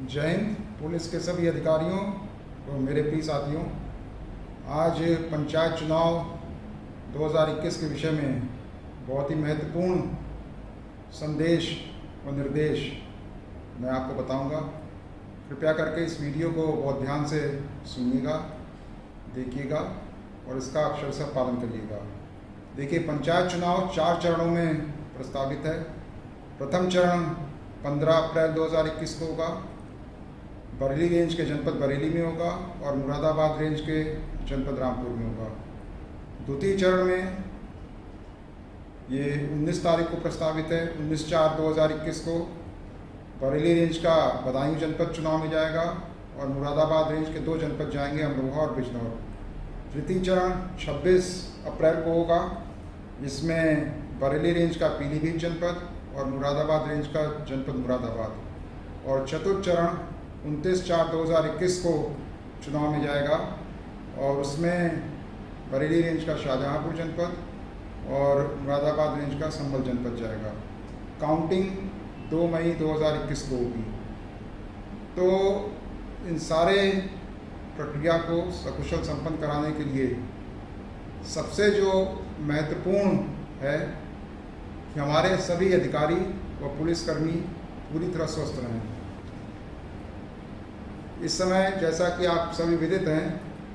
जय हिंद। पुलिस के सभी अधिकारियों और मेरे प्रिय साथियों, आज पंचायत चुनाव 2021 के विषय में बहुत ही महत्वपूर्ण संदेश और निर्देश मैं आपको बताऊंगा। कृपया करके इस वीडियो को बहुत ध्यान से सुनिएगा, देखिएगा और इसका अक्षरशः पालन करिएगा। देखिए, पंचायत चुनाव 4 चरणों में प्रस्तावित है। प्रथम चरण 15 अप्रैल 2021 को होगा। बरेली रेंज के जनपद बरेली में होगा और मुरादाबाद रेंज के जनपद रामपुर में होगा। द्वितीय चरण में ये 19 तारीख को प्रस्तावित है। 19/4/2021 को बरेली रेंज का बदायूं जनपद चुनाव में जाएगा और मुरादाबाद रेंज के 2 जनपद जाएंगे, अमरोहा और बिजनौर। तृतीय चरण 26 अप्रैल को होगा, जिसमें बरेली रेंज का पीलीभीत जनपद और मुरादाबाद रेंज का जनपद मुरादाबाद। और चतुर्थ चरण 29/4/2021 को चुनाव में जाएगा और उसमें बरेली रेंज का शाहजहांपुर जनपद और मुरादाबाद रेंज का संभल जनपद जाएगा। काउंटिंग 2 मई 2021 को होगी। तो इन सारे प्रक्रिया को सकुशल संपन्न कराने के लिए सबसे जो महत्वपूर्ण है कि हमारे सभी अधिकारी व पुलिसकर्मी पूरी तरह स्वस्थ रहें। इस समय जैसा कि आप सभी विदित हैं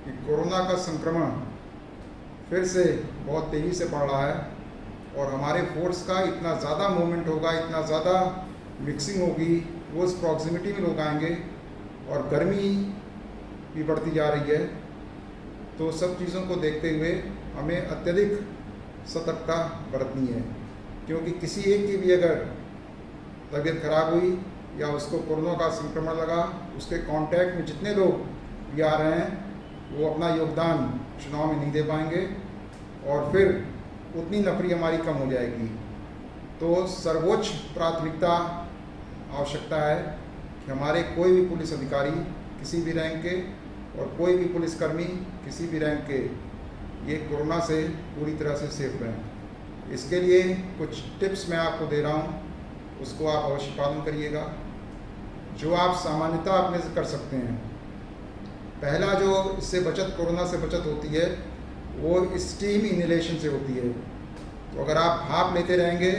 कि कोरोना का संक्रमण फिर से बहुत तेज़ी से बढ़ रहा है और हमारे फोर्स का इतना ज़्यादा मूवमेंट होगा, इतना ज़्यादा मिक्सिंग होगी, रोज़ प्रॉक्सिमिटी में लोग आएंगे और गर्मी भी बढ़ती जा रही है। तो सब चीज़ों को देखते हुए हमें अत्यधिक सतर्कता बरतनी है, क्योंकि किसी एक की भी अगर तबीयत खराब हुई या उसको कोरोना का संक्रमण लगा, उसके कांटेक्ट में जितने लोग भी आ रहे हैं वो अपना योगदान चुनाव में नहीं दे पाएंगे और फिर उतनी नफरी हमारी कम हो जाएगी। तो सर्वोच्च प्राथमिकता आवश्यकता है कि हमारे कोई भी पुलिस अधिकारी किसी भी रैंक के और कोई भी पुलिसकर्मी किसी भी रैंक के ये कोरोना से पूरी तरह से सेफ रहें। इसके लिए कुछ टिप्स मैं आपको दे रहा हूँ, उसको आप अवश्य पालन करिएगा, जो आप सामान्यतः अपने से कर सकते हैं। पहला जो इससे बचत, कोरोना से बचत होती है, वो स्टीम इनहेलेशन से होती है। तो अगर आप भाप लेते रहेंगे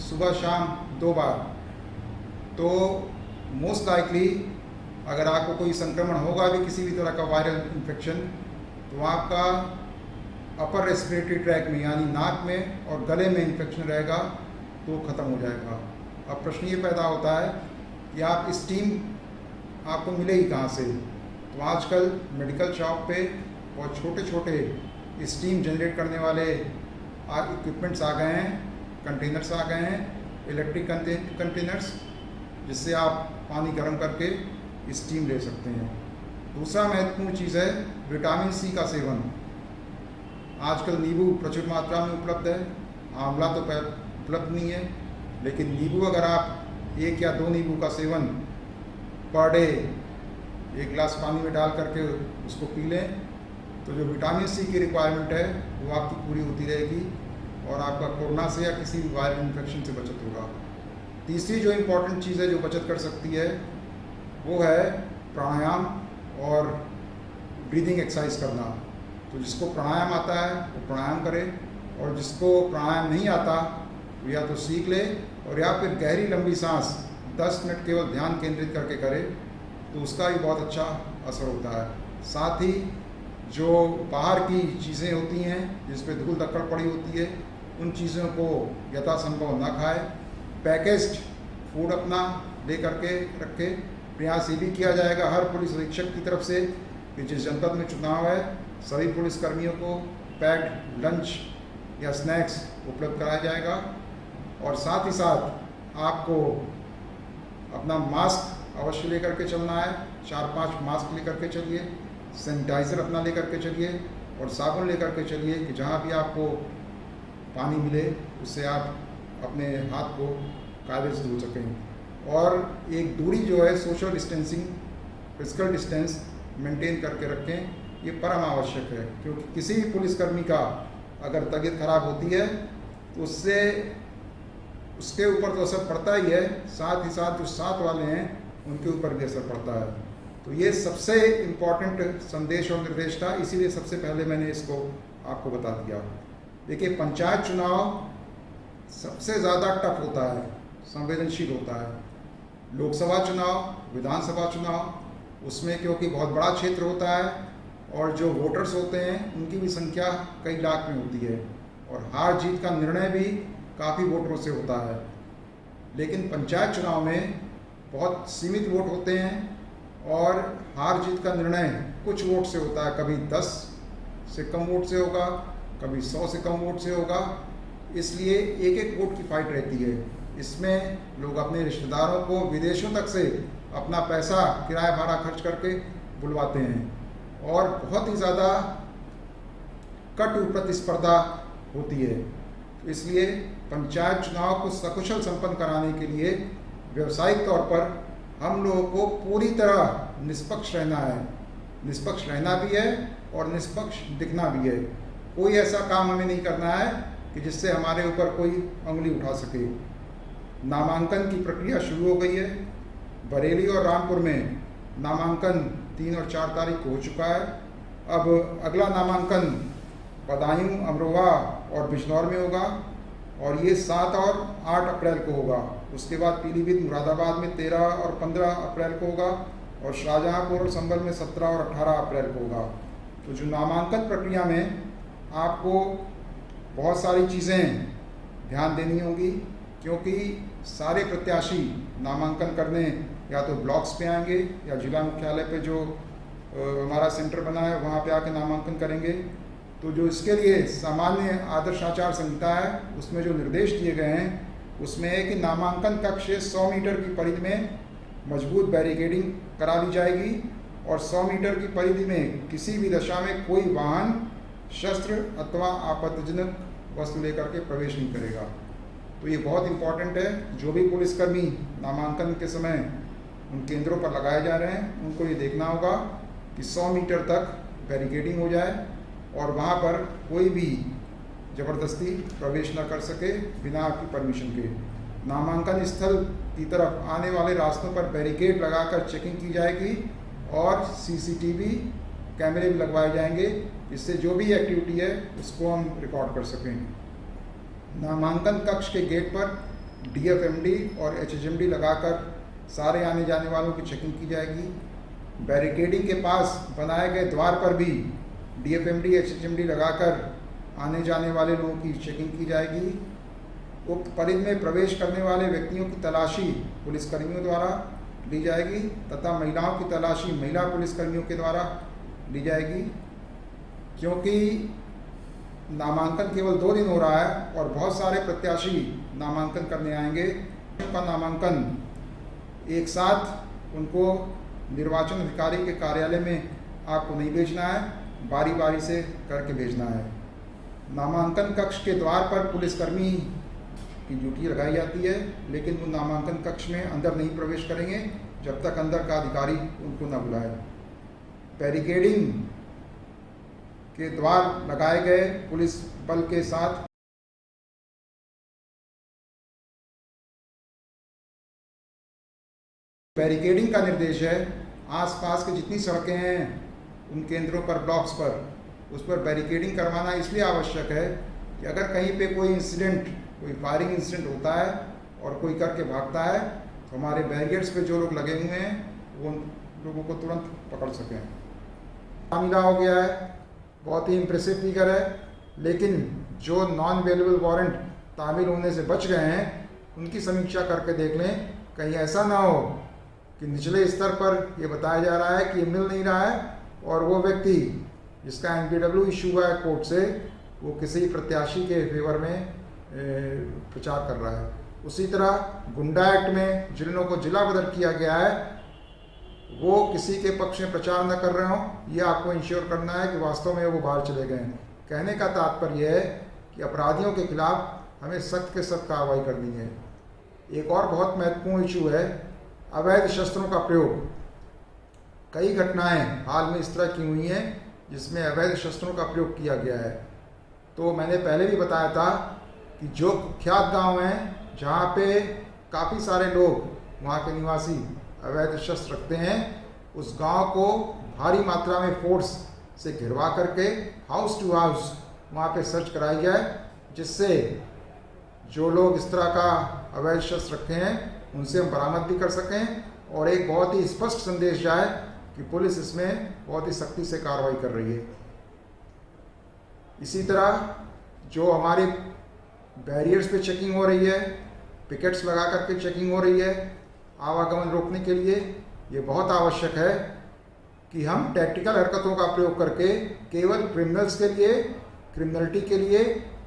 सुबह शाम 2 बार, तो मोस्ट लाइकली अगर आपको कोई संक्रमण होगा भी, किसी भी तरह का वायरल इन्फेक्शन, तो आपका अपर रेस्पिरेटरी ट्रैक में यानी नाक में और गले में इन्फेक्शन रहेगा तो ख़त्म हो जाएगा। अब प्रश्न ये पैदा होता है कि आप स्टीम आपको मिलेगी कहाँ से? तो आजकल मेडिकल शॉप पे बहुत छोटे छोटे स्टीम जनरेट करने वाले इक्विपमेंट्स आ गए हैं, कंटेनर्स आ गए हैं, इलेक्ट्रिक कंटेनर्स, जिससे आप पानी गर्म करके स्टीम ले सकते हैं। दूसरा महत्वपूर्ण चीज़ है विटामिन सी का सेवन। आजकल नींबू प्रचुर मात्रा में उपलब्ध है, आंवला तो उपलब्ध नहीं है, लेकिन नींबू अगर आप 1 या 2 नींबू का सेवन पर डे 1 गिलास पानी में डाल करके उसको पी लें, तो जो विटामिन सी की रिक्वायरमेंट है वो आपकी पूरी होती रहेगी और आपका कोरोना से या किसी भी वायरल इन्फेक्शन से बचत होगा। तीसरी जो इम्पोर्टेंट चीज़ है जो बचत कर सकती है वो है प्राणायाम और ब्रीदिंग एक्सरसाइज करना। तो जिसको प्राणायाम आता है वो प्राणायाम करे और जिसको प्राणायाम नहीं आता तो या तो सीख ले और या फिर गहरी लंबी सांस 10 मिनट केवल ध्यान केंद्रित करके करे, तो उसका भी बहुत अच्छा असर होता है। साथ ही जो बाहर की चीज़ें होती हैं जिस पे धूल धक्कड़ पड़ी होती है, उन चीज़ों को यथासंभव ना खाए। पैकेज्ड फूड अपना ले करके रखे। प्रयास ये भी किया जाएगा हर पुलिस अधीक्षक की तरफ से कि जिस जनपद में चुनाव है सभी पुलिसकर्मियों को पैक्ड लंच या स्नैक्स उपलब्ध कराया जाएगा। और साथ ही साथ आपको अपना मास्क अवश्य लेकर के चलना है। 4-5 मास्क लेकर के चलिए, सैनिटाइज़र अपना लेकर के चलिए और साबुन लेकर के चलिए कि जहाँ भी आपको पानी मिले उससे आप अपने हाथ को कायदे से धो सकें। और एक दूरी जो है, social distancing, physical distance maintain करके रखें, ये परम आवश्यक है। क्योंकि किसी भी पुलिसकर्मी का अगर तबीयत खराब होती है तो उससे उसके ऊपर तो असर पड़ता ही है, साथ ही साथ जो साथ वाले हैं उनके ऊपर भी असर पड़ता है। तो ये सबसे इम्पॉर्टेंट संदेश और निर्देश था, इसीलिए सबसे पहले मैंने इसको आपको बता दिया। देखिए, पंचायत चुनाव सबसे ज़्यादा टफ होता है, संवेदनशील होता है। लोकसभा चुनाव, विधानसभा चुनाव, उसमें क्योंकि बहुत बड़ा क्षेत्र होता है और जो वोटर्स होते हैं उनकी भी संख्या कई लाख में होती है और हार जीत का निर्णय भी काफ़ी वोटरों से होता है। लेकिन पंचायत चुनाव में बहुत सीमित वोट होते हैं और हार जीत का निर्णय कुछ वोट से होता है, कभी 10 से कम वोट से होगा, कभी 100 से कम वोट से होगा। इसलिए एक एक वोट की फाइट रहती है। इसमें लोग अपने रिश्तेदारों को विदेशों तक से अपना पैसा किराया भाड़ा खर्च करके बुलवाते हैं और बहुत ही ज़्यादा कटु प्रतिस्पर्धा होती है। तो इसलिए पंचायत चुनाव को सकुशल संपन्न कराने के लिए व्यावसायिक तौर पर हम लोगों को पूरी तरह निष्पक्ष रहना है। निष्पक्ष रहना भी है और निष्पक्ष दिखना भी है। कोई ऐसा काम हमें नहीं करना है कि जिससे हमारे ऊपर कोई उंगली उठा सके। नामांकन की प्रक्रिया शुरू हो गई है। बरेली और रामपुर में नामांकन 3 और 4 तारीख को हो चुका है। अब अगला नामांकन बदायूं, अमरोहा और बिजनौर में होगा और ये 7 और 8 अप्रैल को होगा। उसके बाद पीलीभीत, मुरादाबाद में 13 और 15 अप्रैल को होगा और शाहजहांपुर और संभल में 17 और 18 अप्रैल को होगा। तो जो नामांकन प्रक्रिया में आपको बहुत सारी चीज़ें ध्यान देनी होगी, क्योंकि सारे प्रत्याशी नामांकन करने या तो ब्लॉक्स पे आएंगे या जिला मुख्यालय पे जो हमारा सेंटर बना है वहाँ पे आके नामांकन करेंगे। तो जो इसके लिए सामान्य आदर्श आचार संहिता है उसमें जो निर्देश दिए गए हैं उसमें है कि नामांकन कक्ष से 100 मीटर की परिधि में मजबूत बैरिकेडिंग करा दी जाएगी और 100 मीटर की परिधि में किसी भी दशा में कोई वाहन, शस्त्र अथवा आपत्तिजनक वस्तु लेकर के प्रवेश नहीं करेगा। तो ये बहुत इम्पॉर्टेंट है। जो भी पुलिसकर्मी नामांकन के समय उन केंद्रों पर लगाए जा रहे हैं उनको ये देखना होगा कि 100 मीटर तक बैरिकेडिंग हो जाए और वहाँ पर कोई भी ज़बरदस्ती प्रवेश न कर सके बिना आपकी परमिशन के। नामांकन स्थल की तरफ आने वाले रास्तों पर बैरिकेड लगाकर चेकिंग की जाएगी और CCTV कैमरे भी लगवाए जाएंगे, जिससे जो भी एक्टिविटी है उसको हम रिकॉर्ड कर सकें। नामांकन कक्ष के गेट पर DFMD और HHMD लगाकर सारे आने जाने वालों की चेकिंग की जाएगी। बैरिकेडिंग के पास बनाए गए द्वार पर भी DFMD, HHMD लगाकर आने जाने वाले लोगों की चेकिंग की जाएगी। उक्त परिधि में प्रवेश करने वाले व्यक्तियों की तलाशी पुलिसकर्मियों द्वारा ली जाएगी तथा महिलाओं की तलाशी महिला पुलिसकर्मियों के द्वारा ली जाएगी। क्योंकि नामांकन केवल 2 दिन हो रहा है और बहुत सारे प्रत्याशी नामांकन करने आएंगे, उनका नामांकन एक साथ उनको निर्वाचन अधिकारी के कार्यालय में आपको नहीं भेजना है, बारी बारी से करके भेजना है। नामांकन कक्ष के द्वार पर पुलिसकर्मी की ड्यूटी लगाई जाती है, लेकिन वो नामांकन कक्ष में अंदर नहीं प्रवेश करेंगे जब तक अंदर का अधिकारी उनको न बुलाए। बैरिकेडिंग के द्वार लगाए गए पुलिस बल के साथ बैरिकेडिंग का निर्देश है। आसपास की जितनी सड़कें हैं उन केंद्रों पर, ब्लॉक्स पर, उस पर बैरिकेडिंग करवाना इसलिए आवश्यक है कि अगर कहीं पे कोई इंसिडेंट, कोई फायरिंग इंसिडेंट होता है और कोई करके भागता है तो हमारे बैरिकेड्स पे जो लोग लगे हुए हैं वो उन लोगों को तुरंत पकड़ सकें। मामला हो गया है, बहुत ही इम्प्रेसिव फिगर है, लेकिन जो नॉन अवेलेबल वारंट तामील होने से बच गए हैं उनकी समीक्षा करके देख लें, कहीं ऐसा ना हो कि निचले स्तर पर ये बताया जा रहा है कि ये मिल नहीं रहा है और वो व्यक्ति जिसका NPW इशू हुआ है कोर्ट से, वो किसी प्रत्याशी के फेवर में प्रचार कर रहा है। उसी तरह गुंडा एक्ट में जिन लोगों को जिला बदर किया गया है वो किसी के पक्ष में प्रचार न कर रहे हों, ये आपको इंश्योर करना है कि वास्तव में वो बाहर चले गए हैं। कहने का तात्पर्य है कि अपराधियों के खिलाफ हमें सख्त से सख्त कार्रवाई करनी है। एक और बहुत महत्वपूर्ण इशू है अवैध शस्त्रों का प्रयोग। कई घटनाएं हाल में इस तरह की हुई हैं जिसमें अवैध शस्त्रों का प्रयोग किया गया है। तो मैंने पहले भी बताया था कि जो कुख्यात गांव हैं जहां पे काफ़ी सारे लोग, वहां के निवासी अवैध शस्त्र रखते हैं उस गांव को भारी मात्रा में फोर्स से घिरवा करके हाउस टू हाउस वहाँ पे सर्च कराई जाए, जिससे जो लोग इस तरह का अवैध शस्त्र रखते हैं उनसे हम बरामद भी कर सकें और एक बहुत ही स्पष्ट संदेश जाए कि पुलिस इसमें बहुत ही सख्ती से कार्रवाई कर रही है। इसी तरह जो हमारे बैरियर्स पे चेकिंग हो रही है, पिकेट्स लगा करके चेकिंग हो रही है आवागमन रोकने के लिए, ये बहुत आवश्यक है कि हम टैक्टिकल हरकतों का प्रयोग करके केवल क्रिमिनल्स के लिए, क्रिमिनलिटी के लिए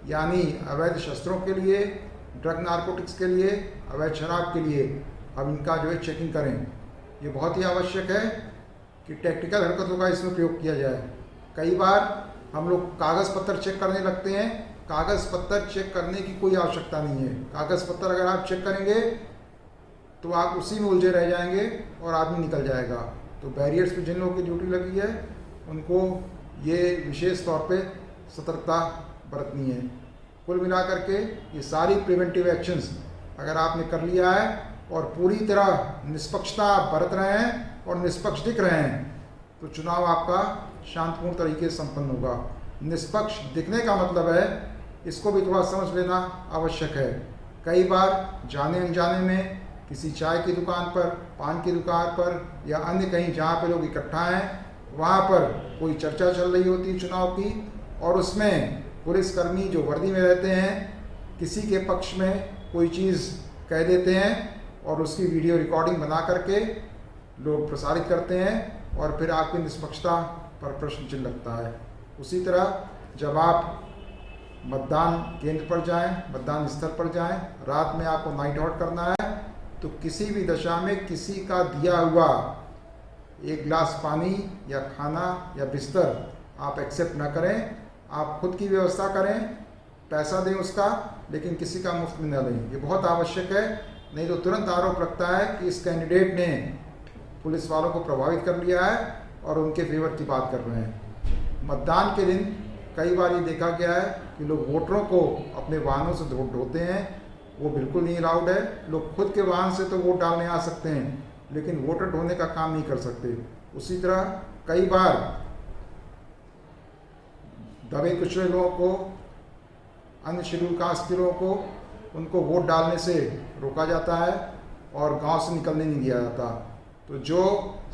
यानी अवैध शस्त्रों के लिए, ड्रग नारकोटिक्स के लिए, अवैध शराब के लिए अब इनका जो है चेकिंग करें। ये बहुत ही आवश्यक है कि टैक्टिकल हरकतों का इसमें प्रयोग किया जाए। कई बार हम लोग कागज़ पत्तर चेक करने लगते हैं, कागज़ पत्तर चेक करने की कोई आवश्यकता नहीं है। कागज़ पत्तर अगर आप चेक करेंगे तो आप उसी में उलझे रह जाएंगे और आदमी निकल जाएगा। तो बैरियर्स पे जिन लोगों की ड्यूटी लगी है उनको ये विशेष तौर पे सतर्कता बरतनी है। कुल मिलाकर के ये सारी प्रिवेंटिव एक्शंस अगर आपने कर लिया है और पूरी तरह निष्पक्षता बरत रहे हैं और निष्पक्ष दिख रहे हैं तो चुनाव आपका शांतिपूर्ण तरीके से संपन्न होगा। निष्पक्ष दिखने का मतलब है, इसको भी थोड़ा समझ लेना आवश्यक है। कई बार जाने अनजाने में किसी चाय की दुकान पर, पान की दुकान पर या अन्य कहीं जहाँ पे लोग इकट्ठा हैं वहाँ पर कोई चर्चा चल रही होती है चुनाव की और उसमें पुलिसकर्मी जो वर्दी में रहते हैं किसी के पक्ष में कोई चीज़ कह देते हैं और उसकी वीडियो रिकॉर्डिंग बना करके लोग प्रसारित करते हैं और फिर आपकी निष्पक्षता पर प्रश्न चिन्ह लगता है। उसी तरह जब आप मतदान केंद्र पर जाएं, मतदान स्थल पर जाएं, रात में आपको नाइट आउट करना है तो किसी भी दशा में किसी का दिया हुआ एक गिलास पानी या खाना या बिस्तर आप एक्सेप्ट ना करें। आप खुद की व्यवस्था करें, पैसा दें उसका, लेकिन किसी का मुफ्त में न लें। ये बहुत आवश्यक है, नहीं तो तुरंत आरोप लगता है कि इस कैंडिडेट ने पुलिस वालों को प्रभावित कर लिया है और उनके फेवर की बात कर रहे हैं। मतदान के दिन कई बार ये देखा गया है कि लोग वोटरों को अपने वाहनों से ढोते हैं, वो बिल्कुल नहीं अलाउड है। लोग खुद के वाहन से तो वोट डालने आ सकते हैं लेकिन वोटर ढोने का काम नहीं कर सकते। उसी तरह कई बार दबे कुचले लोगों को, अन्य शेड्यूल कास्ट के लोगों को उनको वोट डालने से रोका जाता है और गांव से निकलने नहीं दिया जाता। तो जो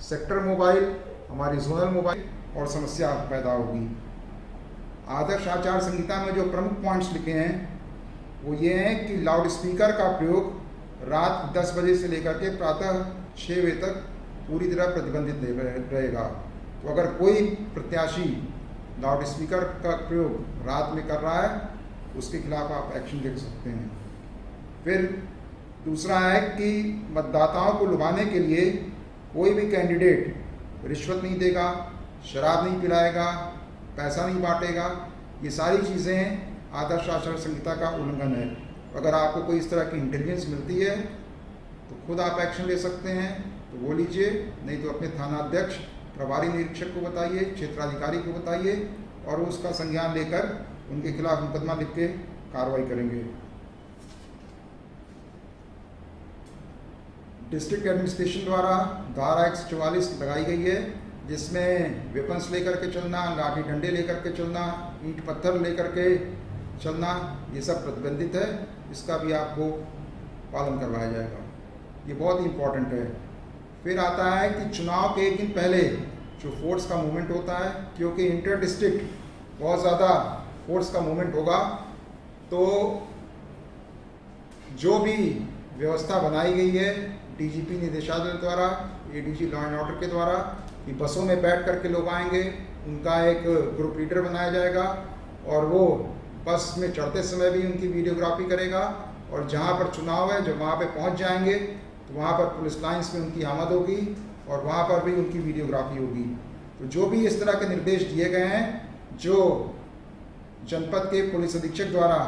सेक्टर मोबाइल, हमारी जोनल मोबाइल और समस्या पैदा होगी। आदर्श आचार संहिता में जो प्रमुख पॉइंट्स लिखे हैं वो ये हैं कि लाउड स्पीकर का प्रयोग रात 10 बजे से लेकर के प्रातः 6 बजे तक पूरी तरह प्रतिबंधित रहेगा। तो अगर कोई प्रत्याशी लाउड स्पीकर का प्रयोग रात में कर रहा है उसके खिलाफ आप एक्शन ले सकते हैं। फिर दूसरा है कि मतदाताओं को लुभाने के लिए कोई भी कैंडिडेट रिश्वत नहीं देगा, शराब नहीं पिलाएगा, पैसा नहीं बांटेगा। ये सारी चीज़ें आदर्श आचार संहिता का उल्लंघन है। अगर आपको कोई इस तरह की इंटेलिजेंस मिलती है तो खुद आप एक्शन ले सकते हैं, तो वो लीजिए, नहीं तो अपने थाना अध्यक्ष, प्रभारी निरीक्षक को बताइए, क्षेत्राधिकारी को बताइए और उसका संज्ञान लेकर उनके खिलाफ मुकदमा लिख के कार्रवाई करेंगे। डिस्ट्रिक्ट एडमिनिस्ट्रेशन द्वारा धारा 144 लगाई गई है जिसमें वेपन्स लेकर के चलना, लाठी डंडे लेकर के चलना, ईंट पत्थर लेकर के चलना, ये सब प्रतिबंधित है। इसका भी आपको पालन करवाया जाएगा। ये बहुत ही इम्पोर्टेंट है। फिर आता है कि चुनाव के एक दिन पहले जो फोर्स का मूवमेंट होता है, क्योंकि इंटर डिस्ट्रिक्ट बहुत ज़्यादा फोर्स का मूवमेंट होगा, तो जो भी व्यवस्था बनाई गई है डीजीपी निदेशालय द्वारा, एडीजी लॉ एंड ऑर्डर के द्वारा, कि बसों में बैठ करके लोग आएंगे, उनका एक ग्रुप लीडर बनाया जाएगा और वो बस में चढ़ते समय भी उनकी वीडियोग्राफी करेगा और जहाँ पर चुनाव है जब वहाँ पे पहुँच जाएंगे तो वहाँ पर पुलिस लाइन्स में उनकी आमद होगी और वहाँ पर भी उनकी वीडियोग्राफी होगी। तो जो भी इस तरह के निर्देश दिए गए हैं, जो जनपद के पुलिस अधीक्षक द्वारा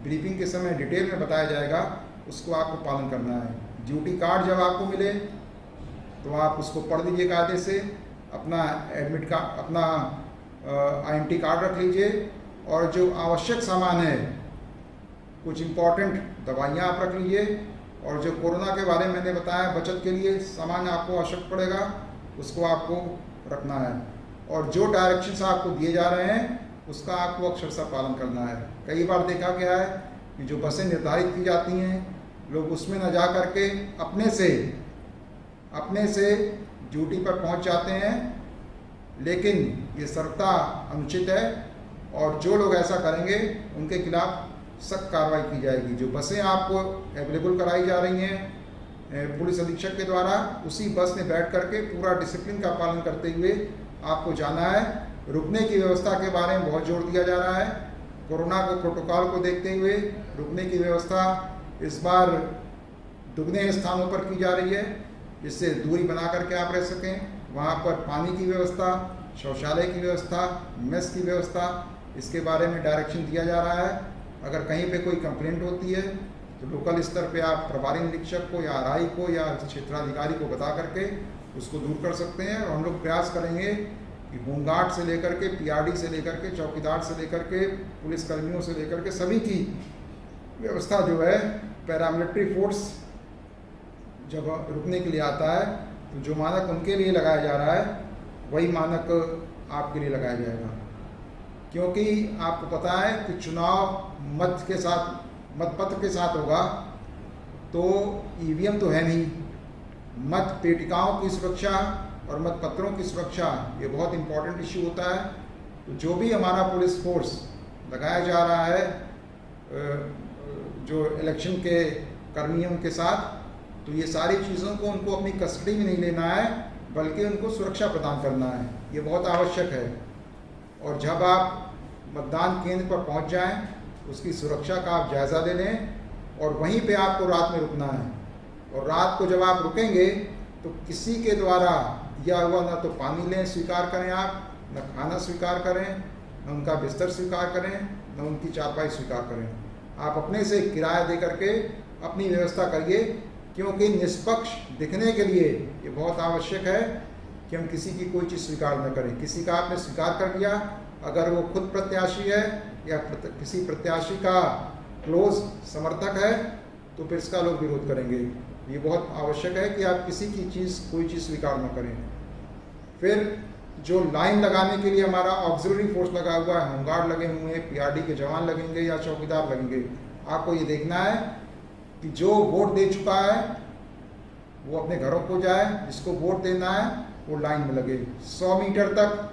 ब्रीफिंग के समय डिटेल में बताया जाएगा, उसको आपको पालन करना है। ड्यूटी कार्ड जब आपको मिले तो आप उसको पढ़ लीजिए कायदे से, अपना एडमिट कार्ड, अपना INT कार्ड रख लीजिए और जो आवश्यक सामान है, कुछ इम्पॉर्टेंट दवाइयाँ आप रख लीजिए और जो कोरोना के बारे में मैंने बताया, बचत के लिए सामान आपको आवश्यक पड़ेगा उसको आपको रखना है, और जो डायरेक्शंस आपको दिए जा रहे हैं उसका आपको अक्षरशः पालन करना है। कई बार देखा गया है कि जो बसें निर्धारित की जाती हैं, लोग उसमें न जा करके अपने से ड्यूटी पर पहुंच जाते हैं, लेकिन ये सर्वथा अनुचित है और जो लोग ऐसा करेंगे उनके खिलाफ सख्त कार्रवाई की जाएगी। जो बसें आपको अवेलेबल कराई जा रही हैं पुलिस अधीक्षक के द्वारा, उसी बस में बैठ करके पूरा डिसिप्लिन का पालन करते हुए आपको जाना है। रुकने की व्यवस्था के बारे में बहुत जोर दिया जा रहा है। कोरोना को प्रोटोकॉल को देखते हुए रुकने की व्यवस्था इस बार दुगने स्थानों पर की जा रही है, जिससे दूरी बना करके आप रह सकें। वहाँ पर पानी की व्यवस्था, शौचालय की व्यवस्था, मेस की व्यवस्था, इसके बारे में डायरेक्शन दिया जा रहा है। अगर कहीं पे कोई कंप्लेंट होती है तो लोकल स्तर पे आप प्रभारी निरीक्षक को या आरआई को या क्षेत्राधिकारी को बता करके उसको दूर कर सकते हैं। और हम लोग प्रयास करेंगे कि होमगार्ड से लेकर के, पीआरडी से लेकर के, चौकीदार से लेकर के, पुलिस कर्मियों से लेकर के सभी की व्यवस्था जो है, पैरामिलिट्री फोर्स जब रुकने के लिए आता है तो जो मानक उनके लिए लगाया जा रहा है वही मानक आपके लिए लगाया जाएगा। क्योंकि आपको पता है कि चुनाव मतपत्र के साथ होगा, तो ईवीएम तो है नहीं, मत पेटिकाओं की सुरक्षा और मतपत्रों की सुरक्षा ये बहुत इम्पोर्टेंट इश्यू होता है। तो जो भी हमारा पुलिस फोर्स लगाया जा रहा है जो इलेक्शन के कर्मियों के साथ, तो ये सारी चीज़ों को उनको अपनी कस्टडी में नहीं लेना है, बल्कि उनको सुरक्षा प्रदान करना है, ये बहुत आवश्यक है। और जब आप मतदान केंद्र पर पहुंच जाएं, उसकी सुरक्षा का आप जायज़ा ले लें और वहीं पे आपको रात में रुकना है। और रात को जब आप रुकेंगे तो किसी के द्वारा दिया हुआ ना तो पानी लें स्वीकार करें आप, न खाना स्वीकार करें, न उनका बिस्तर स्वीकार करें, न उनकी चारपाई स्वीकार करें। आप अपने से किराया दे करके अपनी व्यवस्था करिए, क्योंकि निष्पक्ष दिखने के लिए ये बहुत आवश्यक है कि हम किसी की कोई चीज़ स्वीकार न करें। किसी का आपने स्वीकार कर लिया, अगर वो खुद प्रत्याशी है या किसी प्रत्याशी का क्लोज समर्थक है, तो फिर इसका लोग विरोध करेंगे। ये बहुत आवश्यक है कि आप किसी की कोई चीज़ स्वीकार न करें। फिर जो लाइन लगाने के लिए हमारा ऑक्सिलरी फोर्स लगा हुआ है, होमगार्ड लगे हुए हैं, पीआरडी के जवान लगेंगे या चौकीदार लगेंगे, आपको ये देखना है कि जो वोट दे चुका है वो अपने घरों को जाए, जिसको वोट देना है वो लाइन में लगे। 100 मीटर तक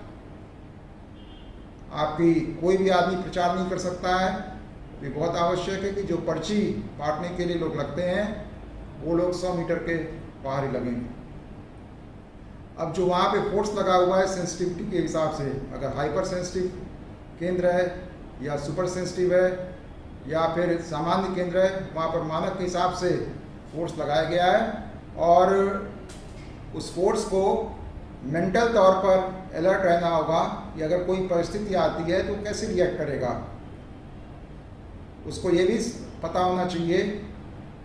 आपकी कोई भी आदमी प्रचार नहीं कर सकता है। ये बहुत आवश्यक है कि जो पर्ची बांटने के लिए लोग लगते हैं वो लोग 100 मीटर के बाहर ही लगेंगे। अब जो वहाँ पे फोर्स लगा हुआ है सेंसिटिविटी के हिसाब से, अगर हाइपर सेंसिटिव केंद्र है या सुपर सेंसिटिव है या फिर सामान्य केंद्र है, वहाँ पर मानक के हिसाब से फोर्स लगाया गया है। और उस फोर्स को मेंटल तौर पर अलर्ट रहना होगा कि अगर कोई परिस्थिति आती है तो कैसे रिएक्ट करेगा। उसको ये भी पता होना चाहिए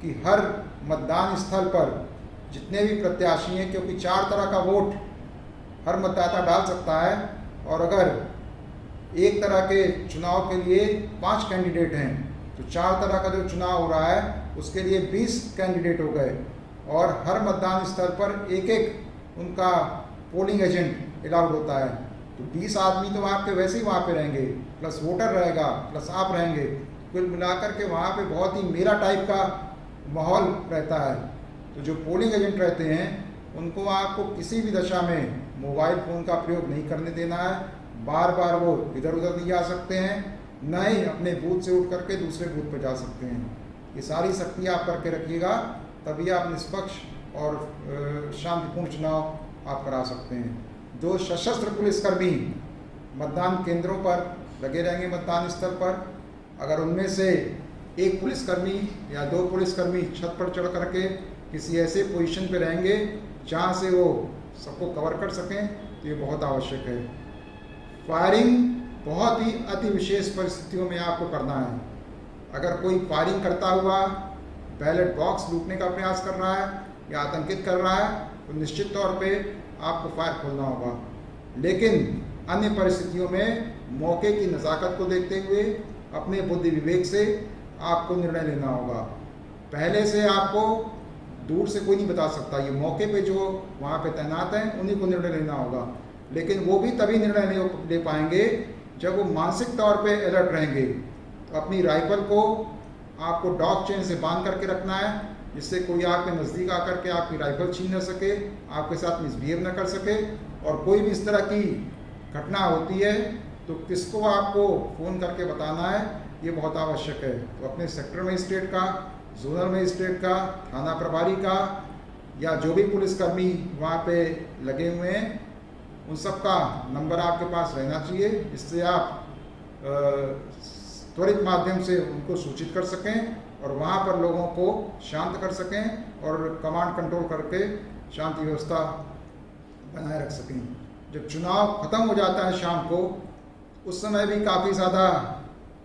कि हर मतदान स्थल पर जितने भी प्रत्याशी हैं, क्योंकि 4 तरह का वोट हर मतदाता डाल सकता है, और अगर एक तरह के चुनाव के लिए 5 कैंडिडेट हैं तो 4 तरह का जो चुनाव हो रहा है उसके लिए 20 कैंडिडेट हो गए, और हर मतदान स्थल पर एक उनका पोलिंग एजेंट अलाउड होता है। तो 20 आदमी तो आपके वैसे ही वहाँ पे रहेंगे, प्लस वोटर रहेगा, प्लस आप रहेंगे, कुल मिलाकर के वहाँ पे बहुत ही मेला टाइप का माहौल रहता है। तो जो पोलिंग एजेंट रहते हैं उनको आपको किसी भी दशा में मोबाइल फ़ोन का प्रयोग नहीं करने देना है। बार बार वो इधर उधर नहीं जा सकते हैं, न ही अपने बूथ से उठ करके दूसरे बूथ पर जा सकते हैं। ये सारी सख्ती आप करके रखिएगा, तभी आप निष्पक्ष और शांतिपूर्ण चुनाव आप करा सकते हैं। जो सशस्त्र पुलिसकर्मी मतदान केंद्रों पर लगे रहेंगे मतदान स्थल पर, अगर उनमें से एक पुलिसकर्मी या 2 पुलिसकर्मी छत पर चढ़ करके किसी ऐसे पोजीशन पे रहेंगे जहाँ से वो सबको कवर कर सकें, तो ये बहुत आवश्यक है। फायरिंग बहुत ही अति विशेष परिस्थितियों में आपको करना है। अगर कोई फायरिंग करता हुआ बैलेट बॉक्स लूटने का प्रयास कर रहा है या आतंकित कर रहा है तो निश्चित तौर पे आपको फायर खोलना होगा। लेकिन अन्य परिस्थितियों में मौके की नज़ाकत को देखते हुए अपने बुद्धि विवेक से आपको निर्णय लेना होगा। पहले से आपको दूर से कोई नहीं बता सकता, ये मौके पे जो वहाँ पे तैनात हैं उन्हीं को निर्णय लेना होगा। लेकिन वो भी तभी निर्णय ले पाएंगे जब वो मानसिक तौर पे अलर्ट रहेंगे। तो अपनी राइफल को आपको डॉग चेन से बांध करके रखना है, जिससे कोई आपके नज़दीक आकर के आपकी राइफल छीन न सके, आपके साथ मिसबिहेव न कर सके। और कोई भी इस तरह की घटना होती है तो किसको आपको फ़ोन करके बताना है, ये बहुत आवश्यक है। तो अपने सेक्टर मजिस्ट्रेट का, जोनल मजिस्ट्रेट का, थाना प्रभारी का, या जो भी पुलिसकर्मी वहाँ पे लगे हुए हैं, उन सब का नंबर आपके पास रहना चाहिए, जिससे आप त्वरित माध्यम से उनको सूचित कर सकें और वहाँ पर लोगों को शांत कर सकें और कमांड कंट्रोल करके शांति व्यवस्था बनाए रख सकें। जब चुनाव ख़त्म हो जाता है शाम को, उस समय भी काफ़ी ज़्यादा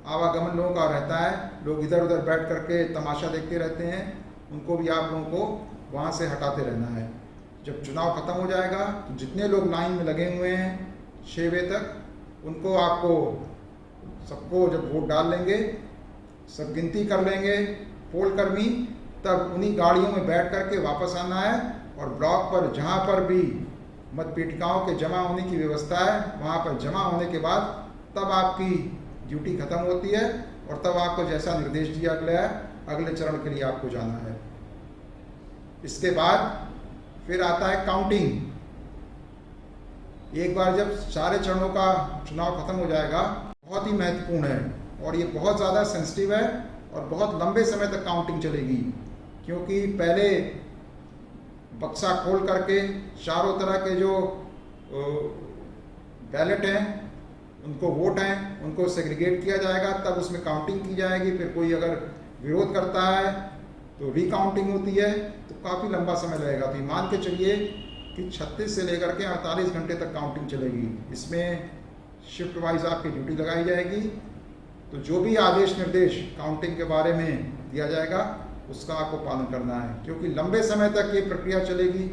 आवागमन लोगों का रहता है, लोग इधर उधर बैठ करके तमाशा देखते रहते हैं, उनको भी आप लोगों को वहाँ से हटाते रहना है। जब चुनाव ख़त्म हो जाएगा तो जितने लोग लाइन में लगे हुए हैं 6 बजे तक, उनको आपको सबको जब वोट डाल लेंगे, सब गिनती कर लेंगे पोल कर्मी, तब उन्हीं गाड़ियों में बैठ करके वापस आना है और ब्लॉक पर जहाँ पर भी मतपेटिकाओं के जमा होने की व्यवस्था है, वहाँ पर जमा होने के बाद तब आपकी ड्यूटी ख़त्म होती है और तब आपको जैसा निर्देश दिया गया है अगले चरण के लिए आपको जाना है। इसके बाद फिर आता है काउंटिंग। एक बार जब सारे चरणों का चुनाव खत्म हो जाएगा, बहुत ही महत्वपूर्ण है और ये बहुत ज़्यादा सेंसिटिव है और बहुत लंबे समय तक काउंटिंग चलेगी, क्योंकि पहले बक्सा खोल करके चारों तरह के जो बैलेट हैं, उनको वोट हैं, उनको सेग्रीगेट किया जाएगा, तब उसमें काउंटिंग की जाएगी। फिर कोई अगर विरोध करता है तो रिकाउंटिंग होती है, तो काफ़ी लंबा समय लगेगा। तो मान के चलिए कि 36 से लेकर के 48 घंटे तक काउंटिंग चलेगी। इसमें शिफ्ट वाइज आपकी ड्यूटी लगाई जाएगी। तो जो भी आदेश निर्देश काउंटिंग के बारे में दिया जाएगा उसका आपको पालन करना है, क्योंकि लंबे समय तक ये प्रक्रिया चलेगी।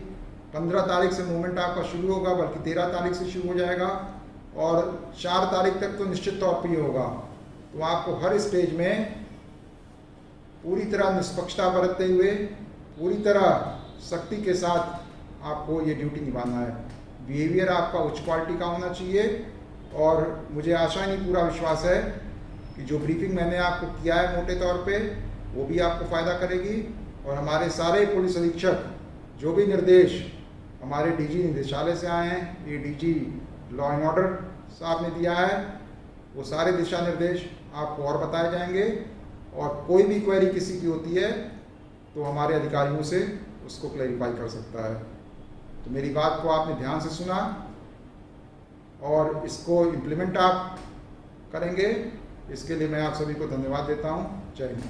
15 तारीख से मूवमेंट आपका शुरू होगा, बल्कि 13 तारीख से शुरू हो जाएगा और 4 तारीख तक तो निश्चित तौर पर ये होगा। तो आपको हर स्टेज में पूरी तरह निष्पक्षता बरतते हुए, पूरी तरह सख्ती के साथ आपको ये ड्यूटी निभाना है। बिहेवियर आपका उच्च क्वालिटी का होना चाहिए और मुझे आशा नहीं, पूरा विश्वास है कि जो ब्रीफिंग मैंने आपको किया है मोटे तौर पे, वो भी आपको फ़ायदा करेगी। और हमारे सारे पुलिस अधीक्षक जो भी निर्देश हमारे डीजी निदेशालय से आए हैं, ये डीजी लॉ एंड ऑर्डर साहब ने दिया है, वो सारे दिशा निर्देश आपको और बताए जाएंगे। और कोई भी क्वेरी किसी की होती है तो हमारे अधिकारियों से उसको क्लैरिफाई कर सकता है। तो मेरी बात को आपने ध्यान से सुना और इसको इम्प्लीमेंट आप करेंगे, इसके लिए मैं आप सभी को धन्यवाद देता हूँ। जय हिंद।